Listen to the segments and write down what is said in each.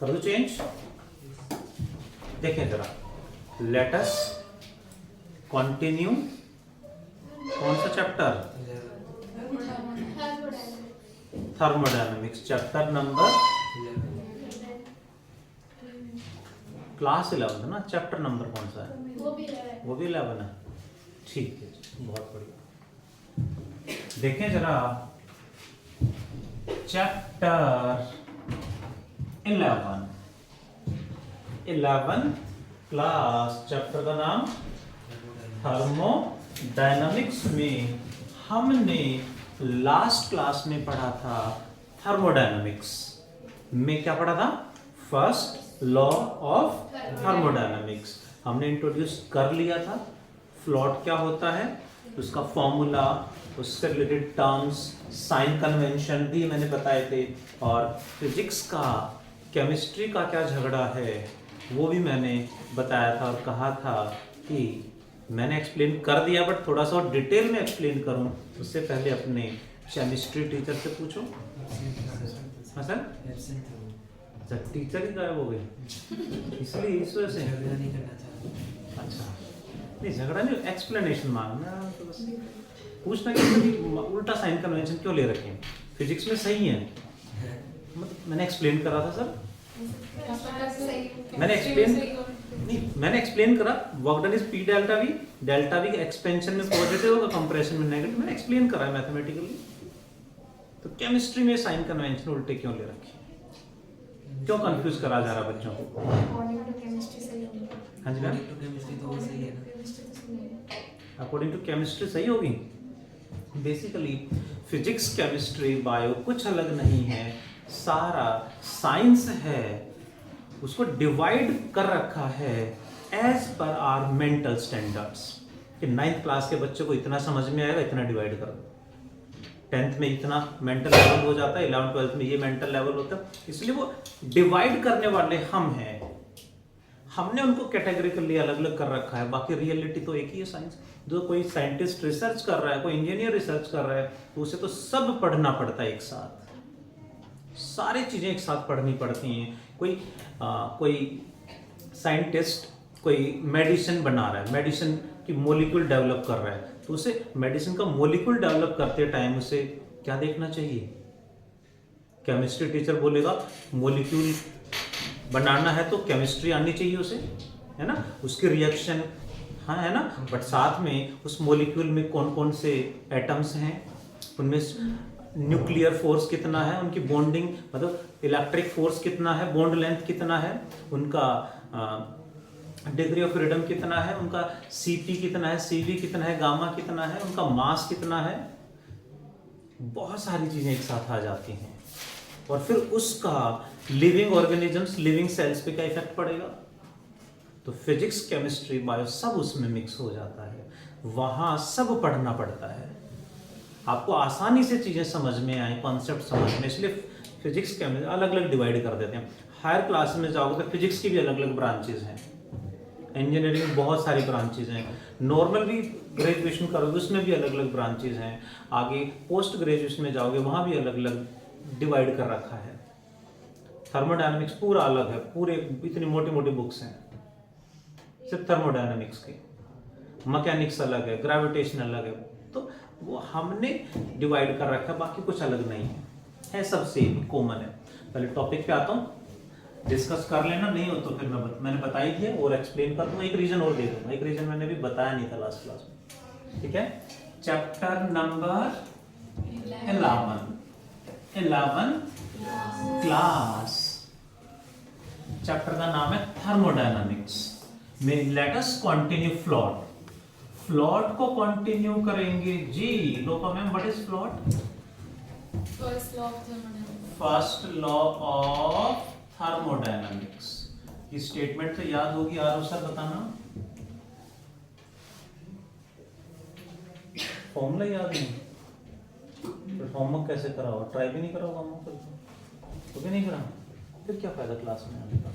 कर दो चेंज। देखें जरा, लेट अस कंटिन्यू। कौन सा chapter? Thermodynamics, chapter number class 11 है ना, चैप्टर नंबर कौन सा है? वो भी 11 है। ठीक है, बहुत बढ़िया। देखें जरा, चैप्टर 11 क्लास, चैप्टर का नाम थर्मोडायनामिक्स में हमने लास्ट क्लास में पढ़ा था थर्मोडायनामिक्स में। क्या पढ़ा था? फर्स्ट लॉ ऑफ थर्मोडायनामिक्स हमने इंट्रोड्यूस कर लिया था। फ्लूइड क्या होता है, उसका फॉर्मूला, उससे रिलेटेड टर्म्स, साइन कन्वेंशन भी मैंने बताए थे, और फिजिक्स का, केमिस्ट्री का क्या झगड़ा है वो भी मैंने बताया था और कहा था कि मैंने एक्सप्लेन कर दिया, बट थोड़ा सा और डिटेल में एक्सप्लेन करूं उससे पहले अपने केमिस्ट्री टीचर से पूछो। हाँ सर, अच्छा टीचर ही गायब हो गए, इसलिए इस वजह से झगड़ा नहीं करना चाहता। अच्छा, नहीं झगड़ा नहीं, एक्सप्लेनेशन मांगना तो बस पूछना कि उल्टा साइन कन्वेंशन क्यों ले रखे हैं, फिजिक्स में सही है। मतलब मैंने एक्सप्लेन करा था सर, मैंने एक्सप्लेन करा work done is P delta we, delta we expansion में पॉजिटिव होगा, कंप्रेशन में नेगेटिव, मैंने एक्सप्लेन करा है मैथमेटिकली। तो केमिस्ट्री में साइन कन्वेंशन उल्टे क्यों ले रखे, क्यों कंफ्यूज करा जा रहा बच्चों को? हाँ जी मैम, अकॉर्डिंग टू केमिस्ट्री सही होगी। बेसिकली फिजिक्स, केमिस्ट्री, बायो कुछ अलग नहीं है, सारा साइंस है, उसको डिवाइड कर रखा है as per hour mental standards. कि 9th क्लास के बच्चे को इतना समझ में आएगा, इतना डिवाइड कर दो, 10th में इतना मेंटल लेवल हो जाता है, 11th 12th में ये मेंटल लेवल होता है, इसलिए वो डिवाइड करने वाले हम हैं। हमने उनको कैटेगरिकली अलग अलग कर रखा है, बाकी रियलिटी तो एक ही है साइंस। जो कोई साइंटिस्ट रिसर्च कर रहा है, कोई इंजीनियर रिसर्च कर रहा है, तो उसे तो सब पढ़ना पड़ता है एक साथ, सारी चीजें एक साथ पढ़नी पड़ती हैं। कोई साइंटिस्ट कोई मेडिसिन बना रहा है, मेडिसिन की मॉलिक्यूल डेवलप कर रहा है, तो उसे मेडिसिन का मॉलिक्यूल डेवलप करते टाइम उसे क्या देखना चाहिए? केमिस्ट्री टीचर बोलेगा मॉलिक्यूल बनाना है तो केमिस्ट्री आनी चाहिए उसे, है ना, उसकी रिएक्शन, हाँ है ना, बट साथ में उस मॉलिक्यूल में कौन कौन से एटम्स हैं, उनमें न्यूक्लियर फोर्स कितना है, उनकी बॉन्डिंग मतलब इलेक्ट्रिक फोर्स कितना है, बॉन्ड लेंथ कितना है, उनका डिग्री ऑफ फ्रीडम कितना है, उनका सीपी कितना है, सीवी कितना है, गामा कितना है, उनका मास कितना है, बहुत सारी चीजें एक साथ आ जाती हैं। और फिर उसका लिविंग ऑर्गेनिजम्स, लिविंग सेल्स पे क्या इफेक्ट पड़ेगा? तो फिजिक्स, केमिस्ट्री, बायो सब उसमें मिक्स हो जाता है, वहां सब पढ़ना पड़ता है। आपको आसानी से चीजें समझ में आए, कॉन्सेप्ट समझ में, इसलिए फिजिक्स, केमिस्ट्री अलग अलग डिवाइड कर देते हैं। हायर क्लास में जाओगे तो फिजिक्स की भी अलग अलग ब्रांचेज हैं, इंजीनियरिंग में बहुत सारी ब्रांचेज हैं, नॉर्मल भी ग्रेजुएशन करोगे उसमें भी अलग अलग ब्रांचेज हैं, आगे पोस्ट ग्रेजुएशन में जाओगे वहाँ भी अलग अलग डिवाइड कर रखा है। थर्मोडायनामिक्स पूरा अलग है, पूरे इतनी मोटी मोटी बुक्स हैं सिर्फ थर्मोडायनामिक्स की, मैकेनिक्स अलग है, ग्रेविटेशन अलग है, तो वो हमने डिवाइड कर रखा है, बाकी कुछ अलग नहीं है सब सेम कॉमन है। पहले टॉपिक पे आता हूँ, डिस्कस कर लेना, नहीं हो तो फिर मैंने बता ही दिया और एक्सप्लेन कर दूंगा, एक रीजन और दे दूंगा, एक रीजन मैंने भी बताया नहीं था लास्ट क्लास में, ठीक है। चैप्टर नंबर 11 क्लास, चैप्टर का नाम है थर्मोडायनामिक्स में लेट अस कंटिन्यू फ्लूइड को कंटिन्यू करेंगे जी। Lopa ma'am, what is fluid? First law of thermodynamics की स्टेटमेंट तो याद होगी, आरो सर बताना, फॉर्मूला याद नहीं, फिर होमवर्क कैसे कराओ? ट्राई भी नहीं कराओ होमवर्क, तो भी नहीं करा, फिर क्या फायदा क्लास में आने का?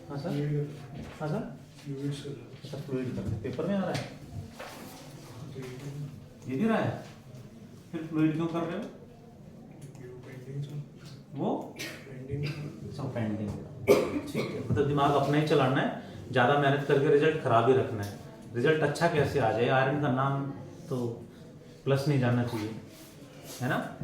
हाँ सर, हाँ सर, अच्छा फ्लूइड करते पेपर में आ रहा है, ये भी रहा है, फिर फ्लूइड क्यों कर रहे हो? वो पेंडिंग, ठीक है। मतलब दिमाग अपना ही चलाना है, ज़्यादा मेहनत करके रिजल्ट खराब ही रखना है। रिजल्ट अच्छा कैसे आ जाए, आयरन का नाम तो प्लस नहीं जाना चाहिए, है ना।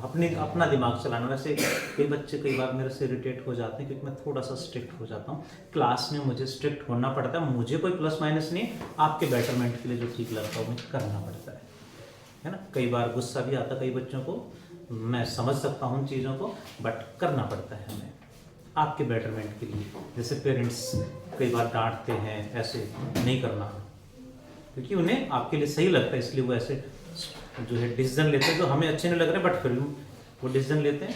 अपना दिमाग चलाना। वैसे कई बच्चे कई बार मेरे से इरिटेट हो जाते हैं क्योंकि मैं थोड़ा सा स्ट्रिक्ट हो जाता हूँ क्लास में, मुझे स्ट्रिक्ट होना पड़ता है। मुझे कोई प्लस माइनस नहीं, आपके बेटरमेंट के लिए जो ठीक लगता है वो मुझे करना पड़ता है ना। कई बार गुस्सा भी आता है कई बच्चों को, मैं समझ सकता हूँ उन चीज़ों को, बट करना पड़ता है हमें आपके बेटरमेंट के लिए। जैसे पेरेंट्स कई बार डांटते हैं, ऐसे नहीं करना, क्योंकि उन्हें आपके लिए सही लगता है, इसलिए वो ऐसे जो है डिसीजन लेते हैं जो हमें अच्छे नहीं लग रहे, बट फिर भी वो डिसीजन लेते हैं,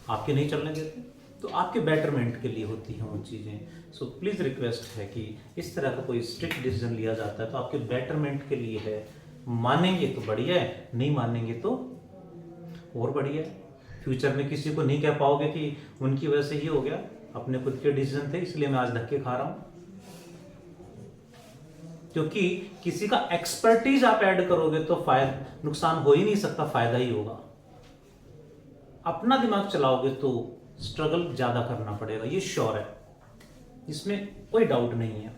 आपके नहीं चलने देते। तो आपके बेटरमेंट के लिए होती हैं वो चीज़ें। सो प्लीज़ रिक्वेस्ट है कि इस तरह का कोई स्ट्रिक्ट डिसीजन लिया जाता है तो आपके बेटरमेंट के लिए है। मानेंगे तो बढ़िया है, नहीं मानेंगे तो और बढ़िया है। फ्यूचर में किसी को नहीं कह पाओगे कि उनकी वजह से ये हो गया, अपने खुद के डिसीजन थे इसलिए मैं आज धक्के खा रहा हूं। क्योंकि किसी का एक्सपर्टीज आप ऐड करोगे तो फायदा, नुकसान हो ही नहीं सकता, फायदा ही होगा। अपना दिमाग चलाओगे तो स्ट्रगल ज्यादा करना पड़ेगा, ये श्योर है, इसमें कोई डाउट नहीं है।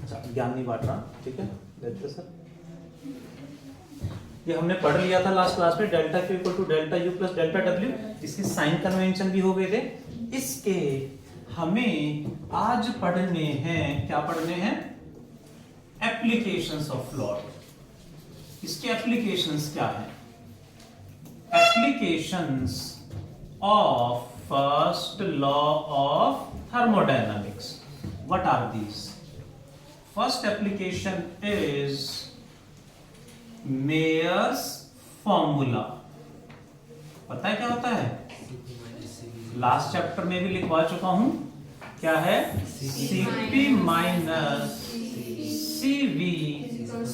अच्छा, ज्ञान नहीं बांट रहा, ठीक है। देखते सर, ये हमने पढ़ लिया था लास्ट क्लास में, delta Q equal to delta U plus delta W. इसके साइन कन्वेंशन भी हो गए थे। इसके हमें आज पढ़ने हैं, क्या पढ़ने हैं, एप्लीकेशंस ऑफ लॉ। इसके एप्लीकेशंस क्या है, applications of first law of thermodynamics. What are these? First application is Mayer's formula. पता है क्या होता है? लास्ट चैप्टर में भी लिखवा चुका हूं, क्या है, Cp minus Cv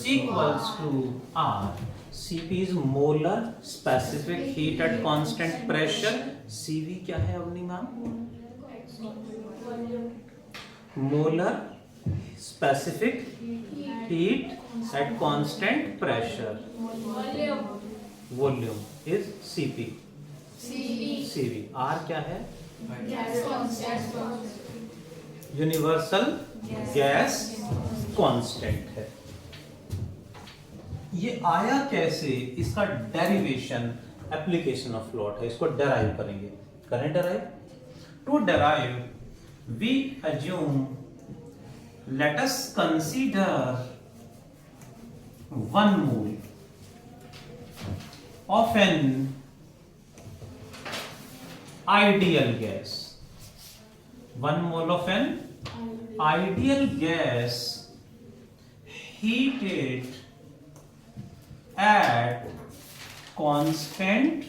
equals to R। Cp is molar specific heat at constant pressure. Cv क्या है Avni ma'am? Molar specific heat at constant pressure. Volume is Cp. Cv. R क्या है? यूनिवर्सल गैस कांस्टेंट है। ये आया कैसे, इसका डेरिवेशन एप्लीकेशन ऑफ लॉट है, इसको डेराइव करेंगे। करें derive? To derive we assume, let us consider 1 mole of an ideal gas. 1 mole of an ideal gas heated at constant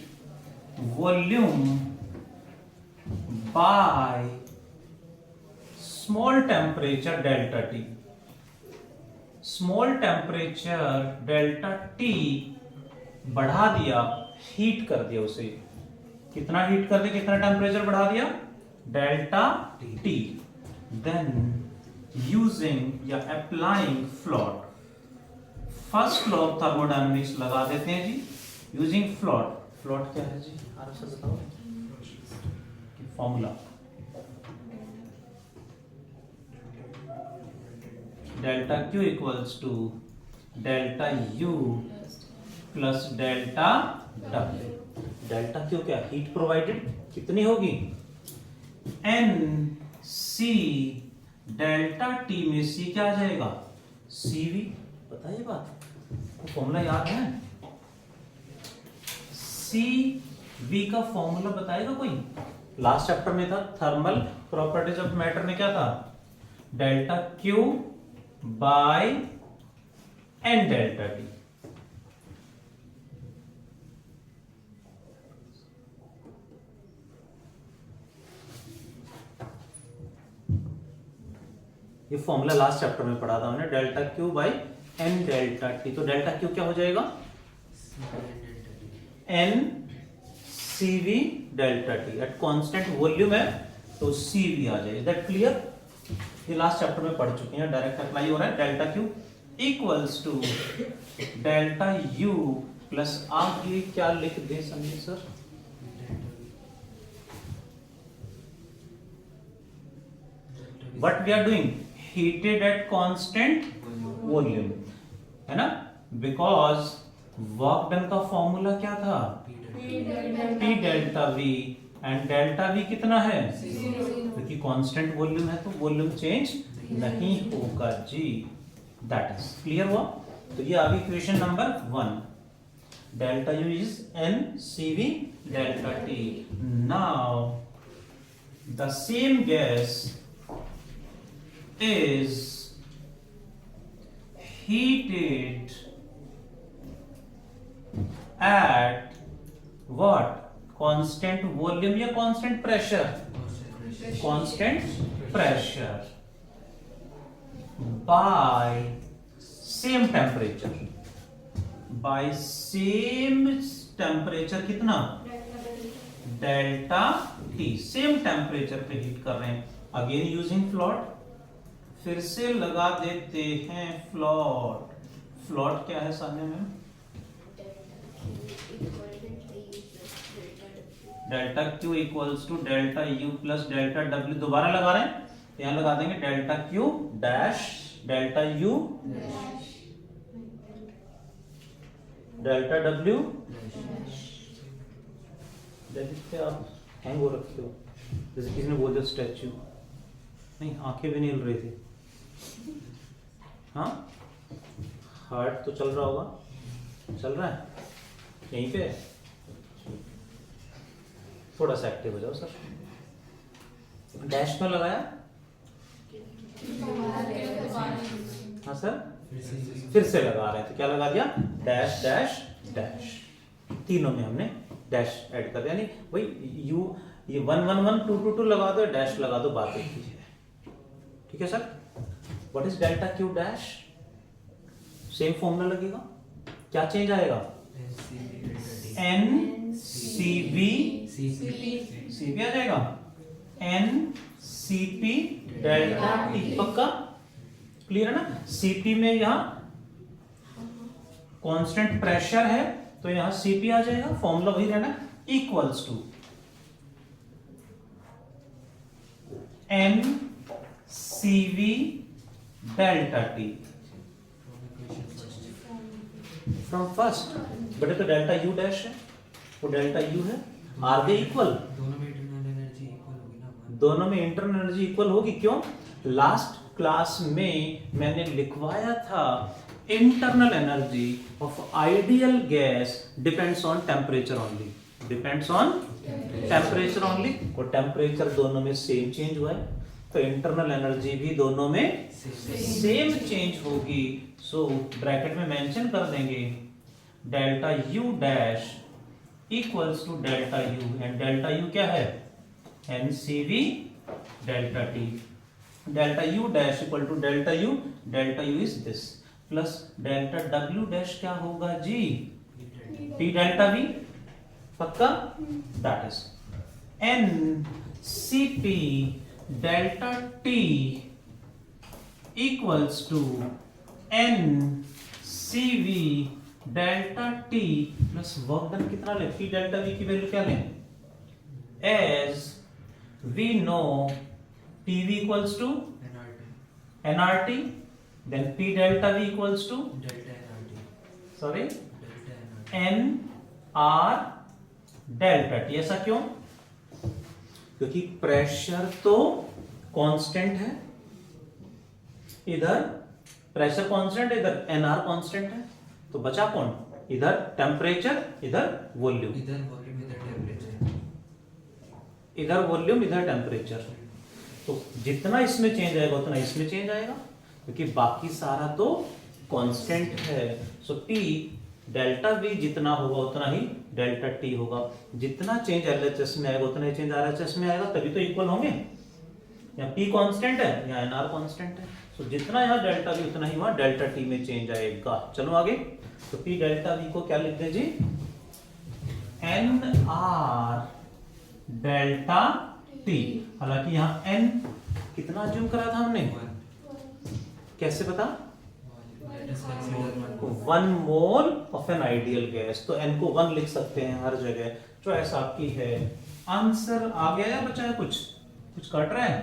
volume by small temperature delta T. Small temperature delta T बढ़ा दिया, heat कर दिया उसे। कितना heat कर दिया, कितना temperature बढ़ा दिया, डेल्टा टी। देन यूजिंग या applying float, first law of thermodynamics लगा देते हैं जी, यूजिंग फ्लॉट। फ्लॉट क्या है जी, आराम से बताओ formula. Delta Q equals to delta U plus delta W. Delta Q क्या, हीट प्रोवाइडेड, कितनी होगी, एन सी डेल्टा टी में सी क्या आ जाएगा, सीवी। पता है बात, फॉर्मूला याद है? सी वी का फॉर्मूला बताएगा कोई? लास्ट चैप्टर में था थर्मल प्रॉपर्टीज ऑफ मैटर में, क्या था, delta Q by N delta T. ये फॉर्मूला लास्ट चैप्टर में पढ़ा था हमने, delta Q by N delta T. तो डेल्टा क्यू क्या हो जाएगा, N CV delta T. At constant volume है तो सीवी आ जाएगा। That clear? ये लास्ट चैप्टर में पढ़ चुके हैं, डायरेक्ट अप्लाई हो रहा है। Delta Q equals to delta U plus, आगे क्या लिख दे Sameer sir, what we are doing, heated at constant volume, है ना, बिकॉज वर्क डन का फॉर्मूला क्या था, P delta V, and delta V कितना है, क्योंकि कांस्टेंट वॉल्यूम है तो वॉल्यूम चेंज नहीं होगा जी। दैट इज क्लियर हुआ। तो ये आ गई equation number 1, delta U is NCV delta T। Now the same gas is heated at what, constant volume या constant pressure, constant pressure by same temperature, by same temperature कितना, delta T, same temperature पे heat कर रहे हैं। Again using float, फिर से लगा देते हैं फ्लॉट। फ्लॉट क्या है सामने में, delta Q equals to delta U plus delta W। दोबारा लगा रहे हैं, यहां लगा देंगे delta Q dash delta U delta W। जैसे आप हैंग हो रखे हो, जैसे किसी ने बोल दिया स्टैच्यू, नहीं आंखें भी नहीं हिल रही थी। हाँ, हार्ट तो चल रहा होगा, चल रहा है यहीं पे, थोड़ा सा एक्टिव हो जाओ सर। डैश क्यों लगाया, हाँ सर, फिर से लगा रहे हैं तो क्या लगा दिया, डैश डैश डैश, तीनों में हमने डैश ऐड कर दिया। यानी वही यू, ये 1 1 1 2 2 2 लगा दो, डैश लगा दो, बात एक ही है। ठीक है sir. What is delta Q dash, same formula लगेगा, क्या चेंज आएगा, एन सी बी आ जाएगा, N C P delta T, पक्का क्लियर है ना। सीपी में यहां कांस्टेंट प्रेशर है तो यहां सीपी आ जाएगा, फॉर्मूला वही रहना, equals to N CV delta T from first. बटे तो डेल्टा यू डैश है, वो डेल्टा यू है, आर दे इक्वल, दोनों में इंटरनल एनर्जी इक्वल होगी। क्यों, लास्ट क्लास में मैंने लिखवाया था internal energy of ideal gas depends on temperature only, depends on temperature only, और टेम्परेचर दोनों में सेम चेंज हुआ है तो इंटरनल एनर्जी भी दोनों में सेम चेंज होगी। सो ब्रैकेट में मेंशन कर देंगे delta U dash equals to delta U, and delta U क्या है, nCv delta T, delta U dash equal to delta U is this, plus delta W dash क्या होगा जी, T delta V, पक्का, that is n C P delta T equals to n C we delta T plus work done कितना ले, P delta V की value क्या लें, as we know PV equals to nRT, then P delta V equals to sorry nR delta T। ऐसा क्यों, क्योंकि pressure तो constant है, इधर प्रेशर कांस्टेंट, इधर nR कांस्टेंट है, तो बचा कौन, इधर टेम्परेचर, इधर वॉल्यूम, इधर वॉल्यूम इधर टेम्परेचर, तो जितना इसमें चेंज आएगा उतना इसमें चेंज आएगा, क्योंकि बाकी सारा तो कांस्टेंट है। सो P डेल्टा V जितना होगा उतना ही डेल्टा T होगा, जितना चेंज LHS में आएगा उतना ही चेंज RHS में आएगा, तभी तो इक्वल होंगे। यहाँ P कांस्टेंट है, यहाँ NR कांस्टेंट है, सो जितना यहाँ डेल्टा V उतना ही वहां डेल्टा T में चेंज आएगा। चलो आगे, तो P डेल्टा V को क्या लिख दें जी, NR डेल्टा T। हालांकि यहाँ n कितना ज्यूम करा था हमने, कैसे पता, 1 mole of an ideal gas, तो n को 1 लिख सकते हैं हर जगह, चॉइस आपकी है। आंसर आ गया या बचा है, कुछ कट रहा है,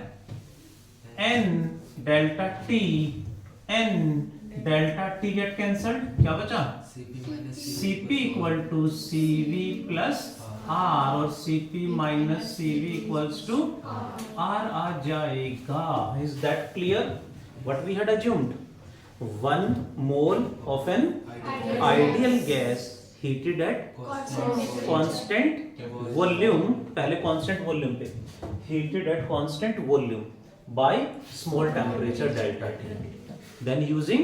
n delta t, n delta t get cancelled, क्या बचा? Cp equal to Cv plus R, और Cp minus Cv equals to R आ जाएगा. Is that clear? What we had assumed? 1 mole of an ideal gas heated at constant volume, पहले constant volume पे, heated at constant volume by small temperature delta T. Then using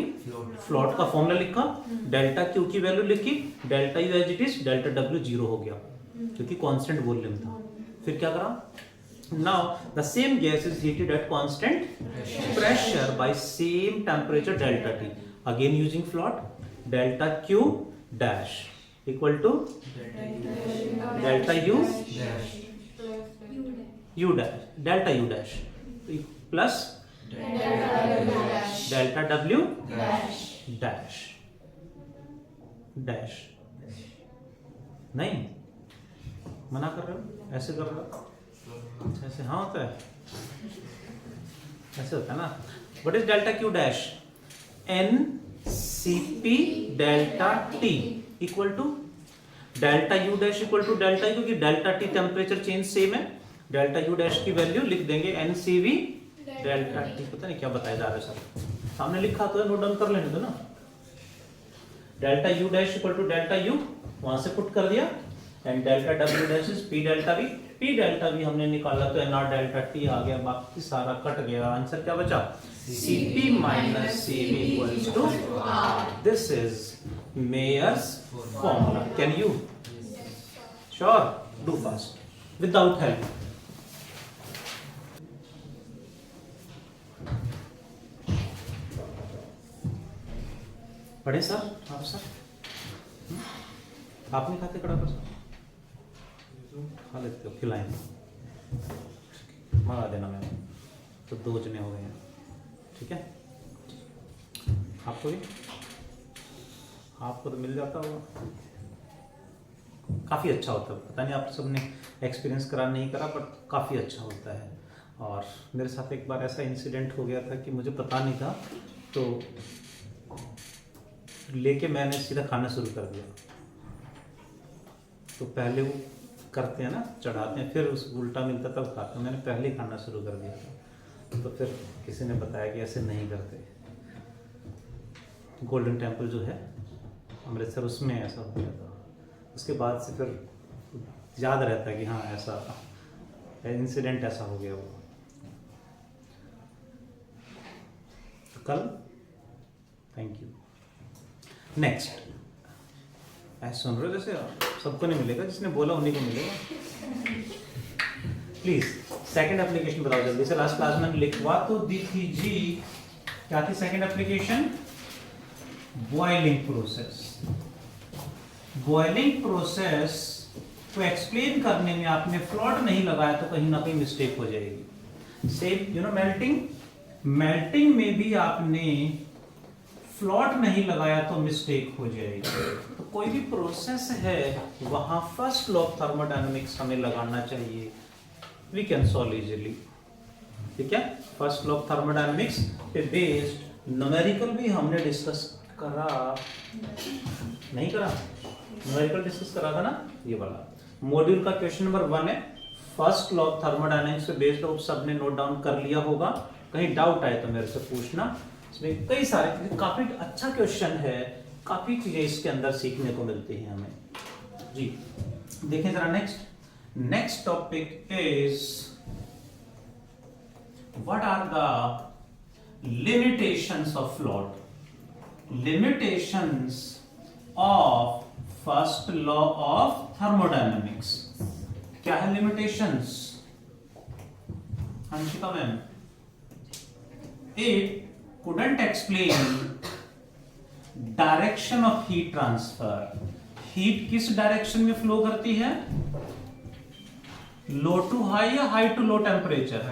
FLOT का formula लिखा, delta Q की value लिखी, delta U as it is, delta W zero हो गया क्योंकि constant volume था. फिर क्या करा? Now the same gas is heated at constant pressure by same temperature delta T. Again using FLOT, delta Q dash equal to delta U U dash, delta U dash plus delta W dash dash. नहीं मना कर रहे हो, ऐसे कर रहे हो, ऐसे हाँ होता है, ऐसे होता है ना. What is delta Q dash? N C P delta T equal to delta U dash equal to delta U, क्योंकि delta T temperature change same है. डेल्टा यू डैश की वैल्यू लिख देंगे N C we delta T. पता नहीं क्या बताया जा रहा है सर, सामने लिखा तो है, नोट डाउन कर लेने दो ना. Delta U dash equal to delta U वहां से पुट कर दिया, and delta W dash is P delta V. P delta V हमने निकाला तो एन आर डेल्टा टी आ गया, बाकी सारा कट गया. आंसर क्या बचा? Cp minus Cv equals to R. This is Mayer's formula. Can you? Sure. Do fast. Without help. पढ़े सर? आप सर? आप नहीं खाते कड़ा पर सर? खा लेते हो, खिलाएंगे. मंगा देना मैम. तो 2 जने हो गए हैं, ठीक है. आपको भी, आपको तो मिल जाता होगा. काफ़ी अच्छा होता है. पता नहीं आप सबने एक्सपीरियंस करा नहीं करा, पर काफ़ी अच्छा होता है. और मेरे साथ एक बार ऐसा इंसिडेंट हो गया था कि मुझे पता नहीं था, तो लेके मैंने सीधा खाना शुरू कर दिया. तो पहले वो करते हैं ना, चढ़ाते हैं, फिर उस उल्टा मिलता तब खाते हैं. मैंने पहले ही खाना शुरू कर दिया था. तो फिर किसी ने बताया कि ऐसे नहीं करते. गोल्डन टेम्पल जो है अमृतसर, उसमें ऐसा हो गया था. उसके बाद से फिर याद रहता है कि हाँ ऐसा इंसिडेंट ऐसा हो गया वो. तो कल थैंक यू. नेक्स्ट, ऐसे सुन रहे हो जैसे सबको नहीं मिलेगा, जिसने बोला उन्हीं को मिलेगा. प्लीज सेकंड एप्लीकेशन बताओ जल्दी से. लास्ट क्लास में लिखवा तो दी थी जी. क्या थी second application? Boiling process. Boiling process को एक्सप्लेन करने में आपने फ्लॉट नहीं लगाया तो कहीं ना कहीं मिस्टेक हो जाएगी. Same you know melting, melting में भी आपने फ्लॉट नहीं लगाया तो मिस्टेक हो जाएगी. तो कोई भी प्रोसेस है वहां फर्स्ट लॉ ऑफ थर्मोडायनामिक्स हमें लगाना चाहिए. We can solve easily. ठीक है. फर्स्ट लॉ ऑफ थर्मोडायनामिक्स पे बेस्ड न्यूमेरिकल भी हमने डिस्कस करा, नहीं करा? न्यूमेरिकल डिस्कस करा था ना, ये वाला मॉड्यूल का क्वेश्चन नंबर 1 है. फर्स्ट लॉ ऑफ थर्मोडायनामिक्स पे बेस्ड ऑफ सबने नोट डाउन कर लिया होगा. कहीं डाउट आए तो मेरे से पूछना. इसमें कई सारे, काफी अच्छा क्वेश्चन है, काफी चीजें इसके अंदर सीखने को मिलती हैं हमें जी. देखें जरा next topic is what are the limitations of float. Limitations of first law of thermodynamics. क्या है limitations? Anshika ma'am, it couldn't explain direction of heat transfer. Heat किस डायरेक्शन में फ्लो करती है? लो टू हाई या high to low temperature?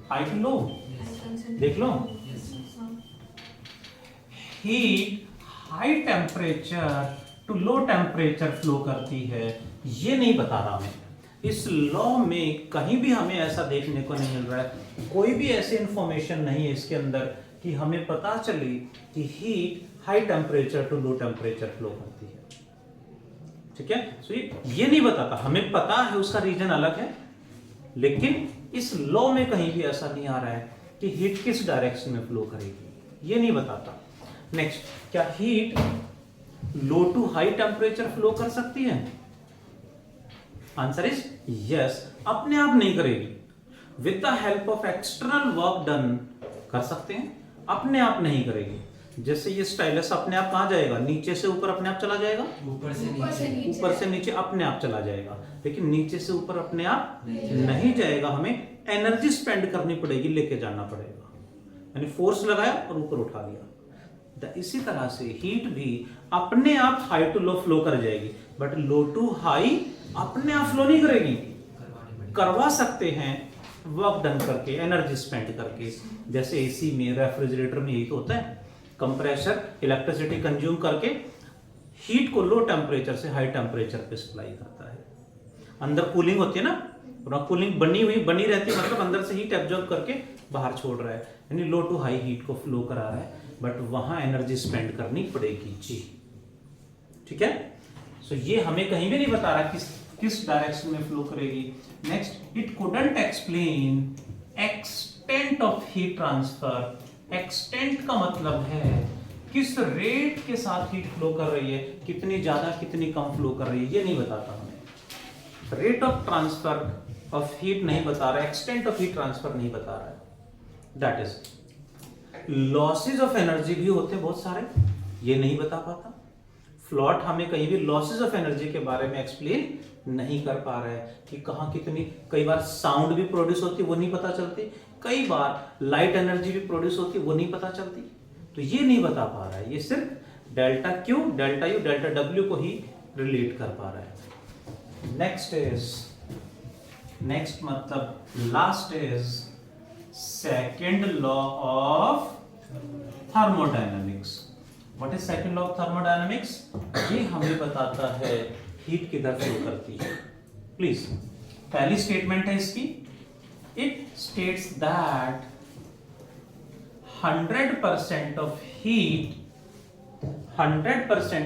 High to low. देख लो, heat high temperature to low temperature flow करती है. ये नहीं बता रहा मैं, इस लॉ में कहीं भी हमें ऐसा देखने को नहीं मिल रहा है, कोई भी ऐसी इंफॉर्मेशन नहीं है इसके अंदर कि हमें पता चले कि heat high temperature to low temperature flow करती है। ठीक है, सो ये नहीं बताता, हमें पता है उसका रीजन अलग है, लेकिन इस लॉ में कहीं भी ऐसा नहीं आ रहा है कि हीट किस डायरेक्शन में फ्लो करेगी, ये नहीं बताता। नेक्स्ट, क्या heat low to high temperature flow कर सकती है? आंसर इज यस, अपने आप नहीं करेगी, with the help of external work done कर सकते हैं, अपने आप नहीं करेगी। जैसे ये स्टाइलस अपने आप कहां जाएगा, नीचे से ऊपर अपने आप चला जाएगा, ऊपर से नीचे अपने आप चला जाएगा, लेकिन नीचे से ऊपर अपने आप नहीं जाएगा, हमें एनर्जी स्पेंड करनी पड़ेगी, लेके जाना पड़ेगा, यानी फोर्स लगाया और ऊपर उठा लिया। इसी तरह से हीट भी अपने आप हाई टू लो फ्लो कर जाएगी, बट लो टू हाई अपने आप फ्लो नहीं करेगी, करवा सकते हैं वर्क डन करके, एनर्जी स्पेंड करके। जैसे एसी में, रेफ्रिजरेटर में यही तो होता है, कंप्रेसर इलेक्ट्रिसिटी कंज्यूम करके हीट को लो टेम्परेचर से हाई टेम्परेचर पे सप्लाई करता है। अंदर कूलिंग होती है ना, कूलिंग बनी रहती है, मतलब अंदर से हीट एब्जॉर्ब करके बाहर छोड़ रहा है, यानी लो टू हाई हीट को फ्लो करा रहा है, बट वहां एनर्जी स्पेंड करनी पड़ेगी जी। ठीक है, सो ये हमें कहीं भी नहीं बता रहा किस डायरेक्शन में फ्लो करेगी। Next, it couldn't explain extent of heat transfer. Extent का मतलब है किस रेट के साथ हीट फ्लो कर रही है, कितनी ज्यादा कितनी कम फ्लो कर रही है, ये नहीं बताता हमें। Rate of transfer of heat नहीं बता रहा है, एक्सटेंट ऑफ हीट ट्रांसफर नहीं बता रहा है। That is losses of energy भी होते हैं बहुत सारे, ये नहीं बता पाता। फ्लॉट हमें कहीं भी लॉसेज ऑफ एनर्जी के बारे में एक्सप्लेन नहीं कर पा रहा है कि कहां कितनी, कई बार साउंड भी प्रोड्यूस होती है वो नहीं पता चलती, कई बार लाइट एनर्जी भी प्रोड्यूस होती है वो नहीं पता चलती, तो ये नहीं बता पा रहा है, ये सिर्फ delta Q, delta U, delta W को ही रिलेट कर पा रहा है। नेक्स्ट मतलब last is second law of thermodynamics. What is second law of thermodynamics? ये हमें बताता है हीट किधर फ्लो करती है। प्लीज, पहली स्टेटमेंट है इसकी, it states that 100%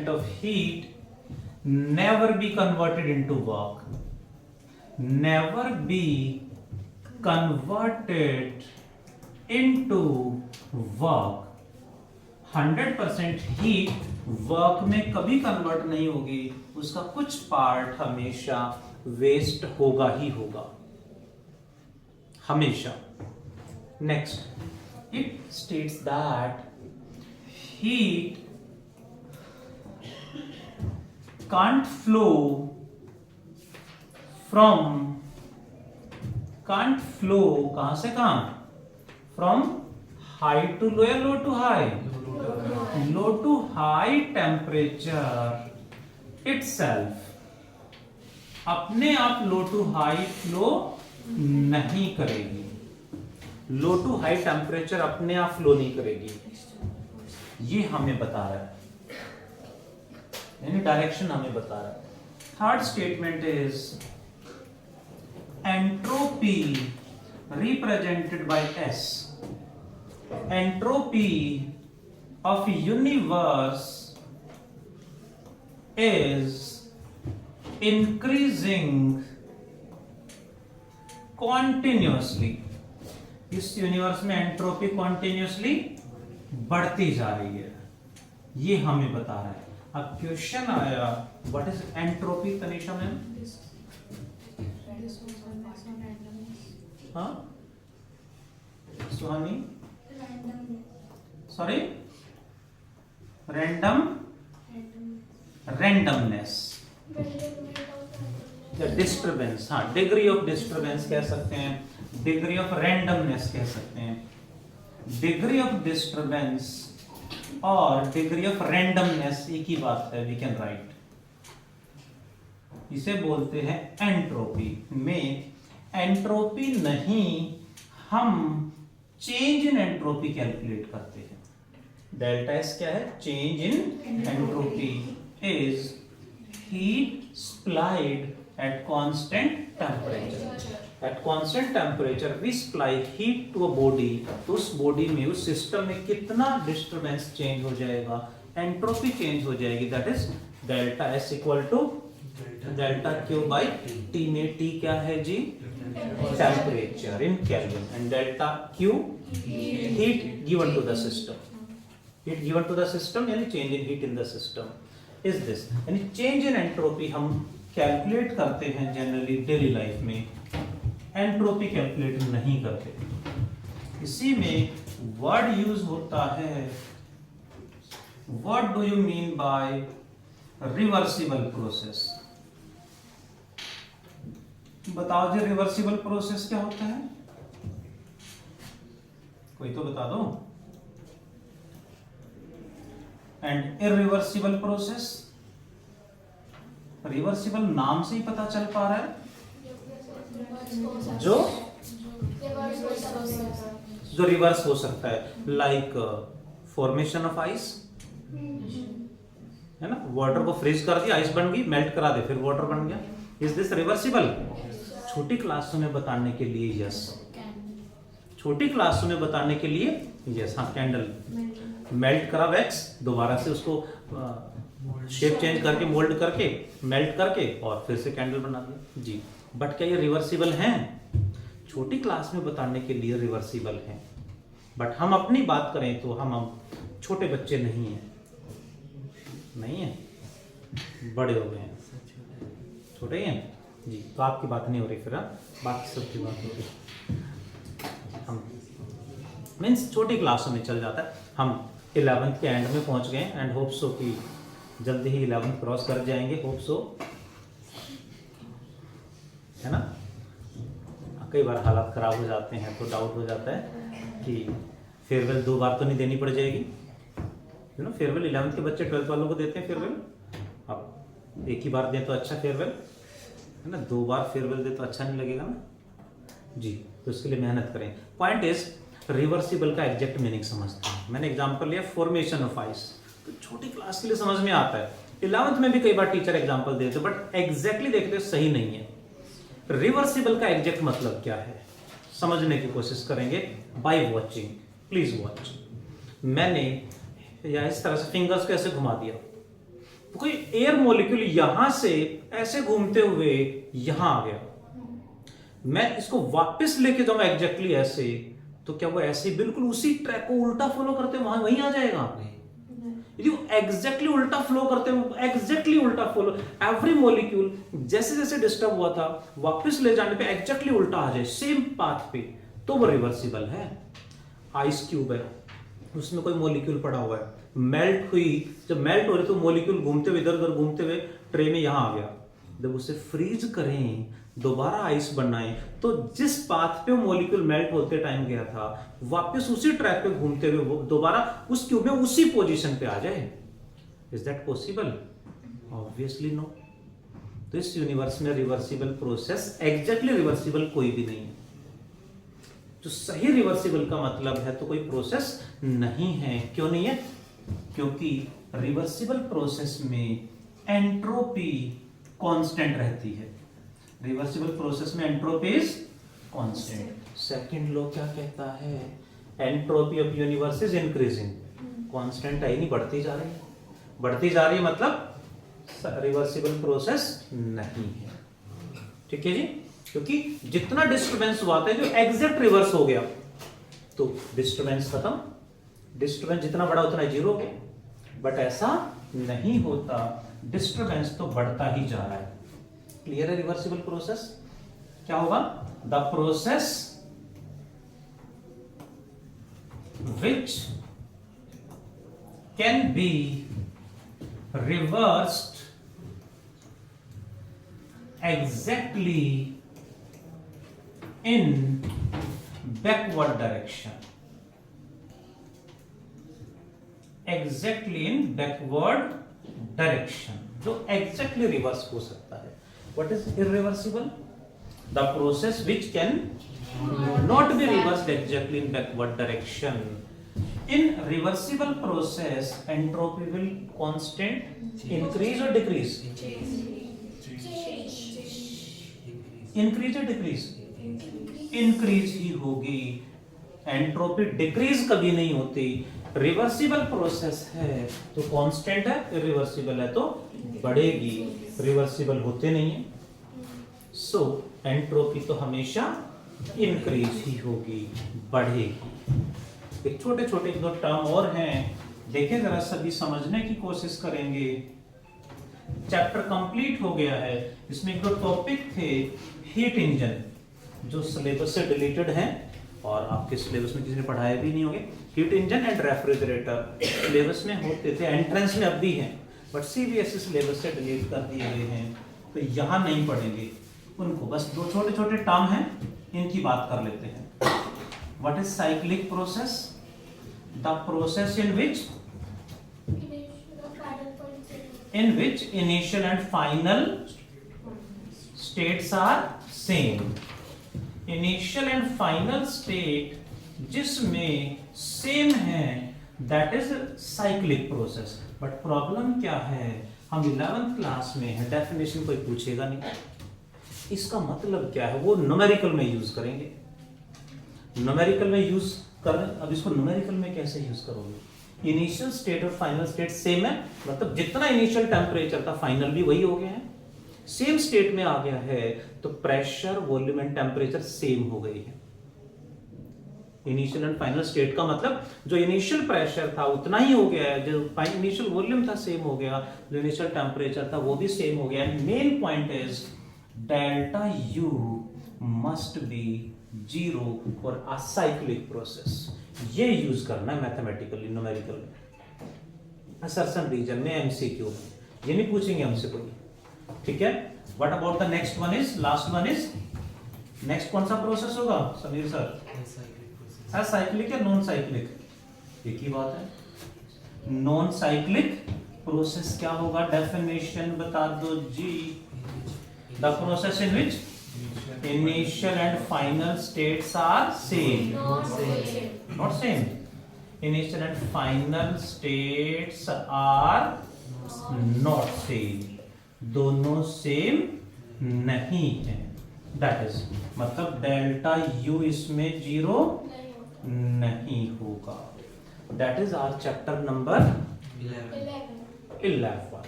of heat never be converted into work, never be converted into work। 100% heat work में कभी कन्वर्ट नहीं होगी, उसका कुछ पार्ट हमेशा वेस्ट होगा ही होगा, हमेशा। Next, it states that heat can't flow कहां से कहां, फ्रॉम हाई टू लो या low to high, low to high temperature itself, अपने आप लो टू हाई फ्लो नहीं करेगी, लो टू हाई टेम्परेचर अपने आप फ्लो नहीं करेगी, ये हमें बता रहा है, यानी डायरेक्शन हमें बता रहा है। Third statement is entropy represented by S. Entropy of universe is increasing continuously. इस यूनिवर्स में एंट्रोपी कॉन्टिन्यूअसली बढ़ती जा रही है, ये हमें बता रहा है। अब क्वेश्चन आया, what is entropy Tanisha ma'am? हाँ सुहानी, सॉरी, रैंडमनेस, डिस्टर्बेंस, हाँ, डिग्री ऑफ डिस्टर्बेंस कह सकते हैं, डिग्री ऑफ रैंडमनेस कह सकते हैं। डिग्री ऑफ डिस्टर्बेंस और डिग्री ऑफ रैंडमनेस एक ही बात है, वी कैन राइट, इसे बोलते हैं एंट्रोपी। में एंट्रोपी नहीं, हम चेंज इन एंट्रोपी कैलकुलेट करते हैं। डेल्टा एस क्या है? Change in entropy is heat supplied at constant temperature. At constant temperature we supply heat to a body, तो उस बॉडी में, उस सिस्टम में कितना डिस्टर्बेंस चेंज हो जाएगा, एंट्रोपी चेंज हो जाएगी, that is delta S equal to delta Q by T, में टी क्या है जी, temperature in kelvin, and delta Q heat given to the system, heat given to the system यानी change in heat in the system is this. यानी change in entropy हम calculate करते हैं generally daily life में, entropy calculate नहीं करते। इसी में वर्ड यूज होता है, what do you mean by reversible process? बताओ जी, रिवर्सिबल प्रोसेस क्या होता है? कोई तो बता दो। एंड इरिवर्सिबल प्रोसेस, रिवर्सिबल नाम से ही पता चल पा रहा है, जो रिवर्स हो सकता है, लाइक फॉर्मेशन ऑफ आइस, है ना, वाटर को फ्रीज कर दिया, आइस बन गई, मेल्ट करा दे, फिर वाटर बन गया, इज दिस रिवर्सिबल? छोटी क्लासों में बताने के लिए यस, छोटी क्लासों में बताने के लिए यस। हाँ, कैंडल मेल्ट करा वैक्स, दोबारा से उसको शेप चेंज करके, मोल्ड करके, मेल्ट करके और फिर से कैंडल बना दिया जी। बट क्या ये रिवर्सिबल हैं? छोटी क्लास में बताने के लिए रिवर्सिबल हैं, बट हम अपनी बात करें तो हम छोटे बच्चे नहीं हैं, नहीं है, बड़े हो गए हैं, छोटे हैं जी, तो आपकी बात नहीं हो रही, फिर बाकी सबकी बात हो रही। हम मीन्स छोटी क्लासों में चल जाता है। हम 11th के एंड में पहुंच गए एंड होप सो कि जल्दी ही 11th क्रॉस कर जाएंगे, होप सो, है ना। कई बार हालात खराब हो जाते हैं तो डाउट हो जाता है कि फेयरवेल 2 बार तो नहीं देनी पड़ जाएगी, यू नो। फेयरवेल 11th के बच्चे 12th वालों को देते हैं फेयरवेल, अब एक ही बार दें तो अच्छा फेयरवेल, है ना, 2 बार फेयरवेल दे तो अच्छा नहीं लगेगा ना जी। तो इसके लिए मेहनत करें। पॉइंट इज रिवर्सिबल का एग्जैक्ट मीनिंग समझते हैं। मैंने एग्जांपल लिया फॉर्मेशन ऑफ आइस, तो छोटी क्लास के लिए समझ में आता है, 11th में भी कई बार टीचर एग्जांपल देते, बट एग्जैक्टली देखते सही नहीं है। रिवर्सिबल का एग्जैक्ट मतलब क्या है समझने की कोशिश करेंगे बाय वॉचिंग। Please watch. मैंने या इस तरह से फिंगर्स को ऐसे घुमा दिया, तो कोई एयर मॉलिक्यूल यहां से ऐसे घूमते हुए यहां आ गया, मैं इसको वापस लेके जाऊंगा एग्जैक्टली ऐसे, तो क्या वो ऐसे बिल्कुल उसी ट्रैक को उल्टा फॉलो करते वहां वहीं आ जाएगा? यदि एग्जैक्टली उल्टा फ्लो करते हैं, एग्जैक्टली उल्टा फॉलो, एवरी मॉलिक्यूल जैसे जैसे डिस्टर्ब हुआ था वापस ले जाने पे एग्जैक्टली उल्टा आ जाए सेम पाथ पे, तो वो रिवर्सिबल है। आइस क्यूब है, उसमें कोई मॉलिक्यूल पड़ा हुआ है, मेल्ट हुई, जब मेल्ट हो रही तो मॉलिक्यूल घूमते हुए इधर उधर घूमते हुए ट्रे में यहां आ गया, जब उसे फ्रीज करें दोबारा आइस बनाएं तो जिस पाथ पे वो मॉलिक्यूल मेल्ट होते टाइम गया था वापस उसी ट्रैक पे घूमते हुए वो दोबारा उस क्यूब में उसी पोजीशन पे आ जाए। Is that possible? Obviously no. तो इस यूनिवर्स में रिवर्सिबल प्रोसेस एग्जैक्टली रिवर्सिबल कोई भी नहीं है। जो सही रिवर्सिबल का मतलब है तो कोई प्रोसेस नहीं है। क्यों नहीं है? क्योंकि रिवर्सिबल प्रोसेस में एंट्रोपी कांस्टेंट रहती है। रिवर्सिबल प्रोसेस में entropy is constant. Second law क्या कहता है? Entropy of universe is increasing. Constant है ही नहीं, बढ़ती जा रही है। बढ़ती जा रही है मतलब रिवर्सिबल प्रोसेस नहीं है। ठीक है जी। क्योंकि जितना डिस्टर्बेंस हुआ था जो एग्जैक्ट रिवर्स हो गया तो डिस्टर्बेंस खत्म, डिस्टर्बेंस जितना बड़ा उतना जीरो हो गया। बट ऐसा नहीं होता, डिस्टर्बेंस तो बढ़ता ही जा रहा है। क्लियर है? रिवर्सिबल प्रोसेस क्या होगा? The process which can be reversed exactly in backward direction, exactly in backward direction, जो exactly reverse हो सकता है। What is irreversible? The process which can not be reversed exactly in backward direction. In reversible process, entropy will constant increase or decrease? Increase या decrease? Increase ही होगी। Entropy decrease कभी नहीं होती। Reversible process है तो कांस्टेंट है, irreversible है तो बढ़ेगी, रिवर्सिबल होते नहीं है। सो एंट्रोपी तो हमेशा इंक्रीज ही होगी, बढ़ेगी। एक छोटे छोटे दो टर्म और हैं, देखिए जरा सभी समझने की कोशिश करेंगे। चैप्टर कंप्लीट हो गया है। इसमें एक दो टॉपिक थे, हीट इंजन जो सिलेबस से डिलीटेड हैं और आपके सिलेबस में किसी ने पढ़ाए भी नहीं होंगे। Heat engine and refrigerator syllabus में होते थे, एंट्रेंस में अब भी हैं, बट सीबीएसई सिलेबस से डिलीट कर दिए गए हैं, तो यहाँ नहीं पढ़ेंगे उनको। बस दो छोटे छोटे टर्म हैं, इनकी बात कर लेते हैं। What is cyclic process? The process in which initial and final states are same. Initial and final state जिसमें सेम है, that is cyclic process. But problem क्या है, हम 11th क्लास में है, डेफिनेशन कोई पूछेगा नहीं, इसका मतलब क्या है वो न्यूमेरिकल में यूज करेंगे। न्यूमेरिकल में यूज कर, अब इसको न्यूमेरिकल में कैसे यूज करोगे? इनिशियल स्टेट और फाइनल स्टेट सेम है, मतलब जितना इनिशियल टेम्परेचर था फाइनल भी वही हो गया है, सेम स्टेट में आ गया है, तो pressure, volume and temperature same हो गई है। इनिशियल एंड फाइनल स्टेट का मतलब जो इनिशियल प्रेशर था उतना ही हो गया है, जो इनिशियल वॉल्यूम था सेम हो गया, जो इनिशियल टेम्परेचर था वो भी सेम हो गया। And main point is delta U must be zero for a cyclic process. ये यूज करना है मैथमेटिकली, न्यूमेरिकल में, असर्शन रीजन में, एमसीक्यू में, ये नहीं पूछेंगे हमसे कोई, ठीक है। What about the next one is, last one is, next कौन सा प्रोसेस होगा समीर सर? साइक्लिक या नॉन साइक्लिक? एक ही बात है। नॉन साइक्लिक प्रोसेस क्या होगा, डेफिनेशन बता दो जी। The process in which initial and final states are same. Not same. Initial and final states are not same. दोनों सेम नहीं है। That is मतलब डेल्टा यू इसमें जीरो नहीं होगा। That is our chapter number 11.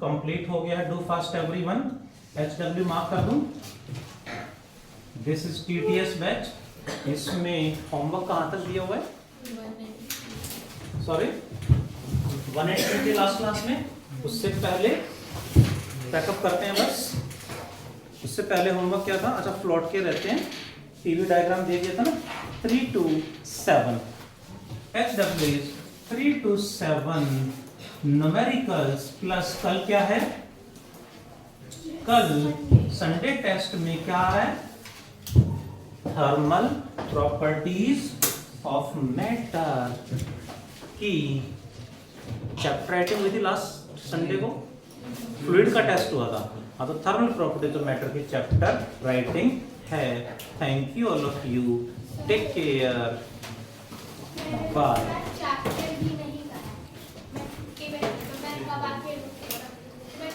Complete हो गया। Do fast everyone. HW mark कर दूं। This is TTS batch. इसमें होमवर्क कहाँ तक दिया हुआ है? सॉरी 180 थे लास्ट क्लास में, उससे पहले पैकअप करते हैं बस। उससे पहले होमवर्क क्या था? अच्छा प्लॉट के रहते हैं, टीवी डायग्राम दे दिया था ना, 3 to 7 HW 3 to 7 numericals plus कल क्या है? कल संडे टेस्ट में क्या है? थर्मल प्रॉपर्टीज ऑफ मैटर की चैप्टर राइटिंग हुई थी लास्ट संडे को, फ्लूइड का टेस्ट हुआ था। हाँ तो थर्मल प्रॉपर्टीज ऑफ मैटर की चैप्टर राइटिंग है। Thank you all of you, take care, bye.